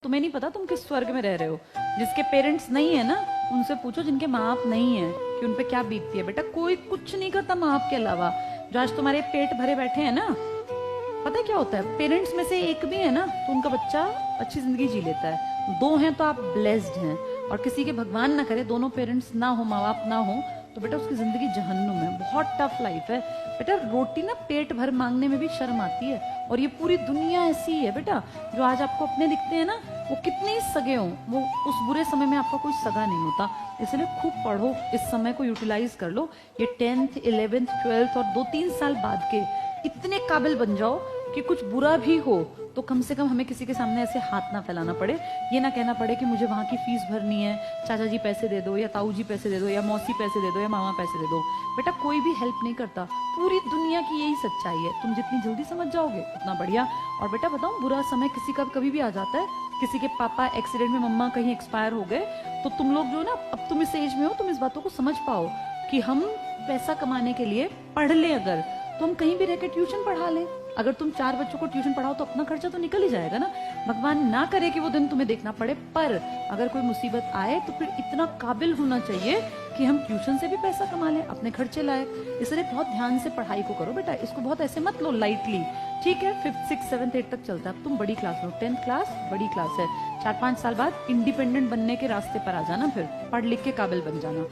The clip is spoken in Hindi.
तुम्हें नहीं पता तुम किस स्वर्ग में रह रहे हो। जिसके पेरेंट्स नहीं है ना, उनसे पूछो जिनके माँ बाप नहीं है कि उन पे क्या बीतती है। बेटा कोई कुछ नहीं करता माँ बाप के अलावा। जो आज तुम्हारे पेट भरे बैठे हैं ना, पता है क्या होता है, पेरेंट्स में से एक भी है ना तो उनका बच्चा अच्छी जिंदगी जी लेता है। दो हैं तो आप ब्लेस्ड हैं, और किसी के भगवान ना करे दोनों पेरेंट्स ना हो, माँ बाप ना हो, तो बेटा उसकी जिंदगी जहन्नुम है। बहुत टफ लाइफ है बेटा। रोटी ना पेट भर मांगने में भी शर्म आती है, और ये पूरी दुनिया ऐसी ही है बेटा। जो आज आपको अपने दिखते हैं ना, वो कितने ही सगे हों, वो उस बुरे समय में आपका कोई सगा नहीं होता। इसलिए खूब पढ़ो, इस समय को यूटिलाइज कर लो। ये 10th 11th 12th और 2-3 साल बाद के इतने काबिल बन जाओ कि कुछ बुरा भी हो तो कम से कम हमें किसी के सामने ऐसे हाथ ना फैलाना पड़े। ये ना कहना पड़े कि मुझे वहां की फीस भरनी है, चाचा जी पैसे दे दो, या ताऊ जी पैसे दे दो, या मौसी पैसे दे दो, या मामा पैसे दे दो। बेटा कोई भी हेल्प नहीं करता। पूरी दुनिया की यही सच्चाई है। तुम जितनी जल्दी समझ जाओगे उतना बढ़िया। और बेटा बताऊं, बुरा समय किसी का कभी भी आ जाता है। किसी के पापा एक्सीडेंट में, मम्मा कहीं एक्सपायर हो गए, तो तुम लोग जो ना, अब तुम इस एज में हो, तुम इस बातों को समझ पाओ कि हम पैसा कमाने के लिए पढ़ ले, अगर तो हम कहीं भी रह के ट्यूशन पढ़ा लें। अगर तुम 4 बच्चों को ट्यूशन पढ़ाओ तो अपना खर्चा तो निकल ही जाएगा ना। भगवान ना करे कि वो दिन तुम्हें देखना पड़े, पर अगर कोई मुसीबत आए तो फिर इतना काबिल होना चाहिए कि हम ट्यूशन से भी पैसा कमा लें, अपने खर्चे लायक। इसलिए बहुत ध्यान से पढ़ाई को करो बेटा। इसको बहुत ऐसे मत लो लाइटली, ठीक है। 5th 6th 7th 8th तक चलता है। अब तुम बड़ी क्लास में हो, 10th क्लास बड़ी क्लास है। 4-5 साल बाद इंडिपेंडेंट बनने के रास्ते पर आ जाना, फिर पढ़ लिख के काबिल बन जाना।